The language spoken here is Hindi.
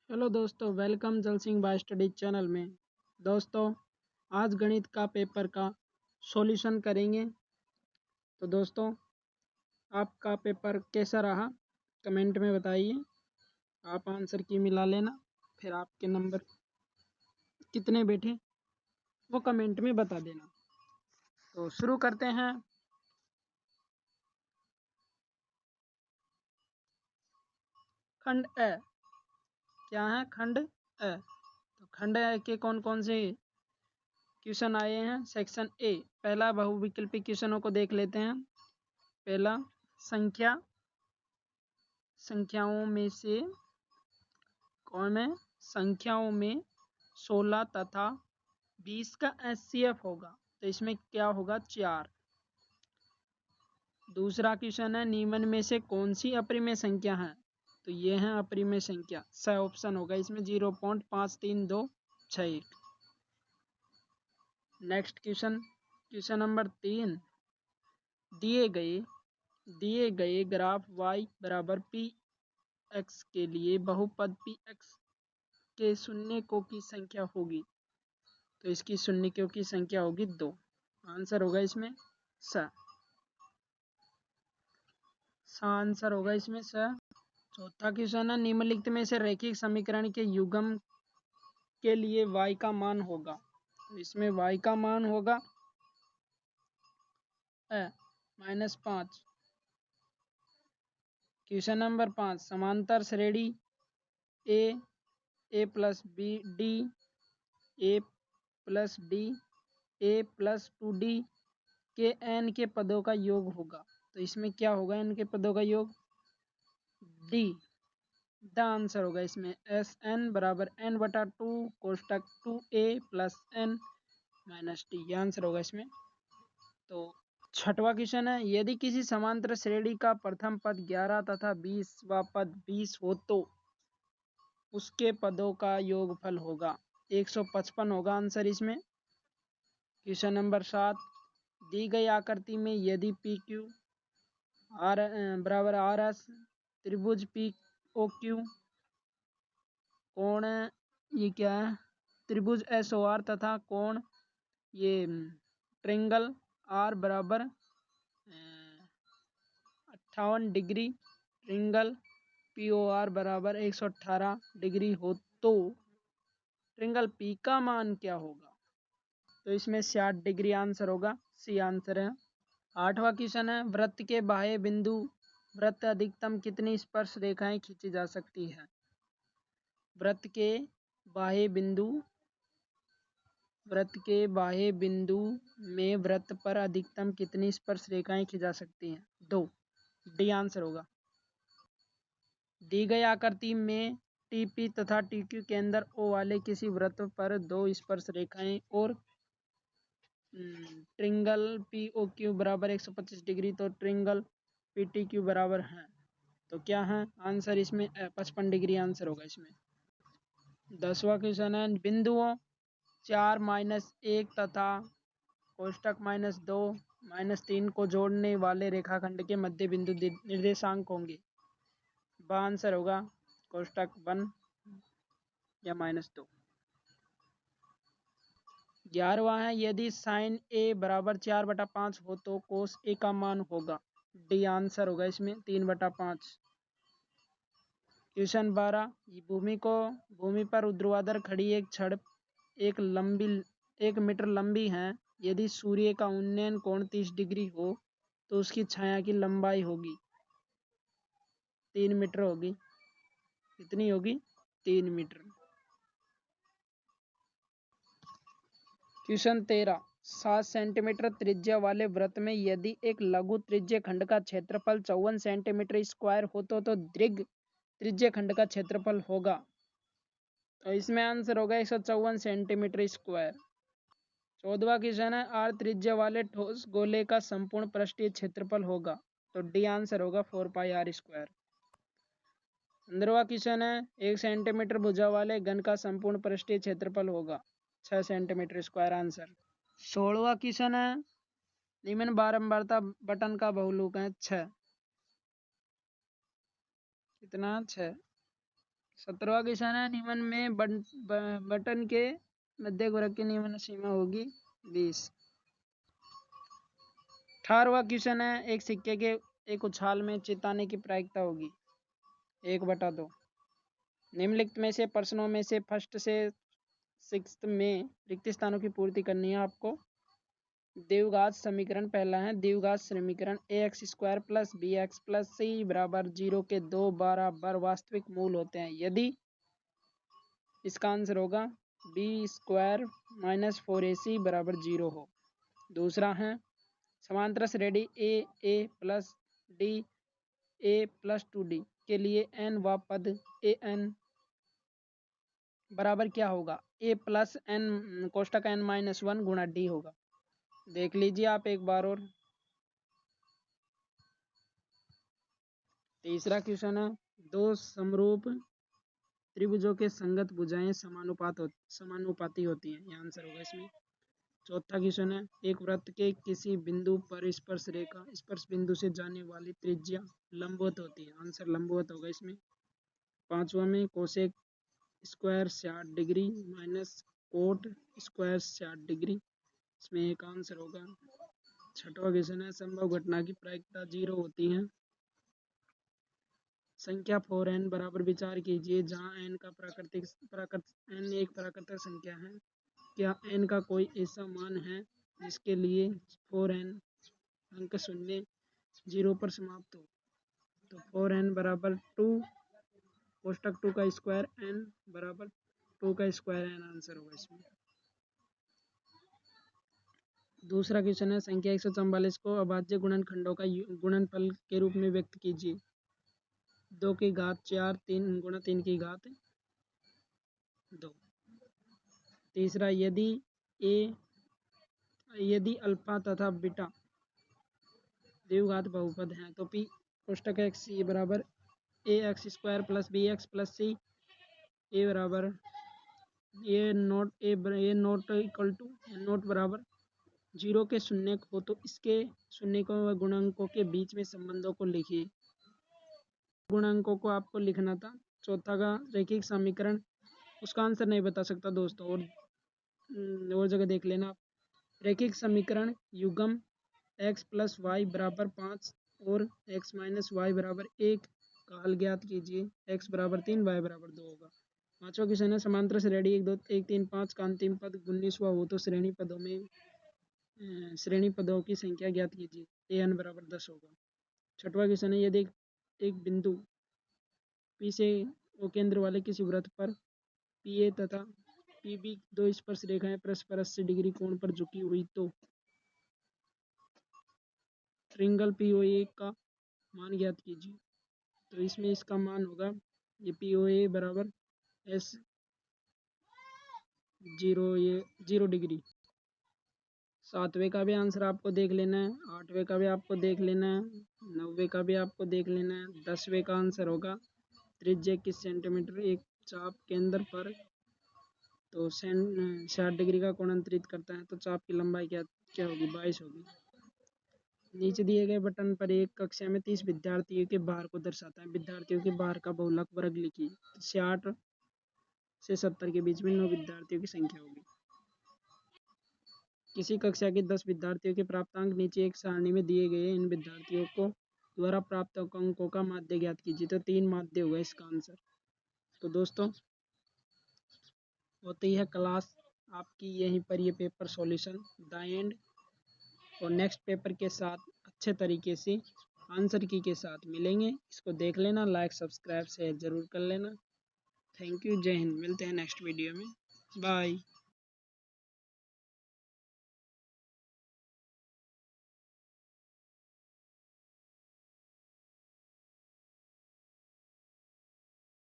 हेलो दोस्तों, वेलकम जल सिंह बाय स्टडी चैनल में। दोस्तों, आज गणित का पेपर का सॉल्यूशन करेंगे। तो दोस्तों, आपका पेपर कैसा रहा कमेंट में बताइए। आप आंसर की मिला लेना, फिर आपके नंबर कितने बैठे वो कमेंट में बता देना। तो शुरू करते हैं। खंड ए। क्या है खंड ए? तो खंड ए के कौन कौन से क्वेश्चन आए हैं? सेक्शन ए, पहला बहुविकल्पी क्वेश्चनों को देख लेते हैं। पहला, संख्याओं में से कौन है? संख्याओं में 16 तथा 20 का एचसीएफ होगा, तो इसमें क्या होगा? 4। दूसरा क्वेश्चन है, निम्न में से कौन सी अपरिमेय संख्या है? तो ये है अपरिमेय संख्या, स ऑप्शन होगा इसमें 0.5326। नेक्स्ट क्वेश्चन नंबर 3, दिए गए ग्राफ y बराबर पी एक्स के लिए बहुपद पी एक्स के शून्यकों की संख्या होगी। तो इसकी शून्यकों की संख्या होगी 2। आंसर होगा इसमें स। आंसर होगा इसमें स। चौथा क्वेश्चन है, निम्नलिखित में से रैखिक समीकरण के युग्म के लिए y का मान होगा। तो इसमें y का मान होगा -5। क्वेश्चन नंबर 5, समांतर श्रेणी A plus B D A plus D A plus 2d के n के पदों का योग होगा। तो इसमें क्या होगा? n के पदों का योग d। द आंसर होगा इसमें एस एन बराबर n/2 कोष्टक 2a plus n minus T. ये आंसर होगा इसमें। तो छठवां क्वेश्चन है, यदि किसी समांतर श्रेणी का प्रथम पद 11 तथा 20 व पद 20 हो तो उसके पदों का योगफल होगा 155 होगा आंसर इसमें। क्वेश्चन नंबर 7, दी गई आकृति में यदि पी क्यू आर बराबर आर एस त्रिभुज पी ओ क्यू कोण, ये क्या है? त्रिभुज एस ओ आर तथा कोण ये ट्रिंगल आर बराबर 58 degree, triangle P O R बराबर 118 डिग्री हो तो ट्रिंगल पी का मान क्या होगा? तो इसमें 60 डिग्री आंसर होगा, सी आंसर है। आठवां क्वेश्चन है, वृत्त के बाह्य बिंदु वृत्त अधिकतम कितनी स्पर्श रेखाएं खींची जा सकती है? वृत्त के बाह्य बिंदु में वृत्त पर अधिकतम कितनी स्पर्श रेखाएं खींची जा सकती हैं? 2। डी आंसर होगा। दी गई आकृति में टीपी तथा टीक्यू के अंदर ओ वाले किसी वृत्त पर 2 स्पर्श रेखाएं और ट्रिंगल पी ओ क्यू बराबर 125 डिग्री, तो ट्रिंगल पी टी क्यू बराबर है। तो क्या है आंसर इसमें? 55 डिग्री आंसर होगा इसमें। 10वां क्वेश्चन है, बिंदुओं 4 -1 तथा कोष्टक -2 -3 को जोड़ने वाले रेखाखंड के मध्य बिंदु निर्देशांक होंगे। आंसर होगा कोष्टक 1 या -2। 11वां है, यदि साइन ए बराबर 4/5 हो तो कोस ए का मान होगा। डी आंसर होगा इसमें 3/5। क्वेश्चन 12, भूमि पर ऊर्ध्वाधर खड़ी एक छड़ 1 मीटर लंबी है। यदि सूर्य का उन्नयन कोण 30 डिग्री हो तो उसकी छाया की लंबाई होगी 3 मीटर होगी। कितनी होगी? 3 मीटर। क्वेश्चन 13, 7 सेंटीमीटर त्रिज्या वाले वृत्त में यदि एक लघु त्रिज्य खंड का क्षेत्रफल 54 सेंटीमीटर स्क्वायर हो तो दीर्घ त्रिज्य खंड का क्षेत्रफल होगा। तो इसमें आंसर होगा 154 सेंटीमीटर स्क्वायर। 14वां क्वेश्चन है, आर त्रिज्या वाले ठोस गोले का संपूर्ण पृष्ठीय क्षेत्रफल होगा। तो डी आंसर होगा 4πr²। 15वां क्वेश्चन है, 1 सेंटीमीटर भुजा वाले घन का संपूर्ण पृष्ठीय क्षेत्रफल होगा 6 सेंटीमीटर स्क्वायर आंसर। 16वां क्वेश्चन है, निम्न बारंबारता बटन का बहुलक है 6। कितना? 6। 17वां क्वेश्चन है, निम्न में बटन के मध्य गुणक की निम्न सीमा होगी 20। 18वां क्वेश्चन है, एक सिक्के के एक उछाल में चिताने की प्रायिकता होगी 1/2। निम्नलिखित में से प्रश्नों में से फर्स्ट से सिक्स्थ में रिक्त स्थानों की पूर्ति करनी है आपको। द्विघात समीकरण पहला है, द्विघात समीकरण ax² plus bx plus c बराबर 0 के दो बराबर वास्तविक मूल होते हैं यदि इसका आंसर होगा b² माइनस 4ac बराबर 0 हो। दूसरा है, समांतर श्रेणी a plus d a plus 2d के लिए n व पद an बराबर क्या होगा, a प्लस n कोष्टक n-1 गुणा d होगा। देख लीजिए आप एक बार और। तीसरा क्वेश्चन है, दो समरूप त्रिभुजों के संगत भुजाएं समानुपाती होती हैं, यह आंसर होगा इसमें। चौथा क्वेश्चन है, एक वृत्त के किसी बिंदु पर स्पर्श रेखा स्पर्श बिंदु से जाने वाली त्रिज्या लंबवत होती है, आंसर लंबवत होगा इसमें। पांचवा में cosec square 60 degree minus cot square 60 degree, इसमें एक आंसर होगा। छठवां क्वेश्चन है, संभव घटना की प्रायिकता 0 होती है। संख्या 4n बराबर विचार कीजिए जहां n का n एक प्राकृतिक संख्या है। क्या n का कोई ऐसा मान है जिसके लिए 4n अंक शून्य 0 पर समाप्त हो? तो 4n बराबर 2 कोष्टक 2 का स्क्वायर n बराबर 2 का स्क्वायर n आंसर होगा इसमें। दूसरा क्वेश्चन है, संख्या 144 को अभाज्य गुणनखंडों का गुणनफल के रूप में व्यक्त कीजिए। 2 की घात 4 3 गुणा 3 की घात 2। तीसरा, यदि अल्फा तथा बीटा द्विघात बहुपद हैं तो p कोष्टक x c बराबर ax² plus bx plus c a बराबर नॉट इक्वल टू नॉट बराबर 0 के शून्य हो तो इसके शून्यकों व गुणांकों के बीच में संबंधों को लिखिए। गुणांकों को आपको लिखना था। चौथा का रैखिक समीकरण, उसका आंसर नहीं बता सकता दोस्तों, और जगह देख लेना। रैखिक समीकरण युग्म x प्लस वाई बराबर 5 और x माइनस वाई बराबर 1 का हल ज्ञात कीजिए। x बराबर 3 y बराबर 2 होगा। पांचवा क्वेश्चन है, समांतर श्रेणी 1 2 1 3 5 का अंतिम पद 19वां हो तो श्रेणी पदों की संख्या ज्ञात कीजिए। an बराबर 10 होगा। छठवां क्वेश्चन है, यदि एक बिंदु P से ओ केंद्र वाले किसी वृत्त पर PA तथा PB दो स्पर्श रेखाएं परस्पर 80 डिग्री कोण पर झुकी हुई तो ट्रिंगल POA का मान ज्ञात कीजिए। तो इसमें इसका मान होगा, ये POA बराबर S 0 डिग्री। सातवें का भी आंसर आपको देख लेना है, आठवें का भी आपको देख लेना है, 9वें का भी आपको देख लेना है। 10वें का आंसर होगा त्रिज्या किस सेंटीमीटर एक चाप केंद्र पर तो 60 डिग्री का कोण अंतरित करता है तो चाप की लंबाई क्या होगी, 22 होगी। नीचे दिए गए बटन पर एक कक्षा में 30 विद्यार्थियों के भार को दर्शाता है। विद्यार्थियों के भार का बहुलक वर्ग लिखिए। 60 से 70 के बीच में 9 विद्यार्थियों की संख्या होगी। किसी कक्षा के 10 विद्यार्थियों के प्राप्तांक नीचे एक सारणी में दिए गए। इन विद्यार्थियों को द्वारा प्राप्त अंकों का माध्य ज्ञात कीजिए। तो 3 माध्य होगा इसका आंसर। तो दोस्तों होती है क्लास आपकी यहीं पर, ये पेपर सॉल्यूशन द एंड, और नेक्स्ट पेपर के साथ अच्छे तरीके से आंसर की के साथ मिलेंगे। इसको देख लेना, लाइक सब्सक्राइब शेयर जरूर कर लेना। थैंक यू, जय हिंद। मिलते हैं नेक्स्ट वीडियो में, बाय।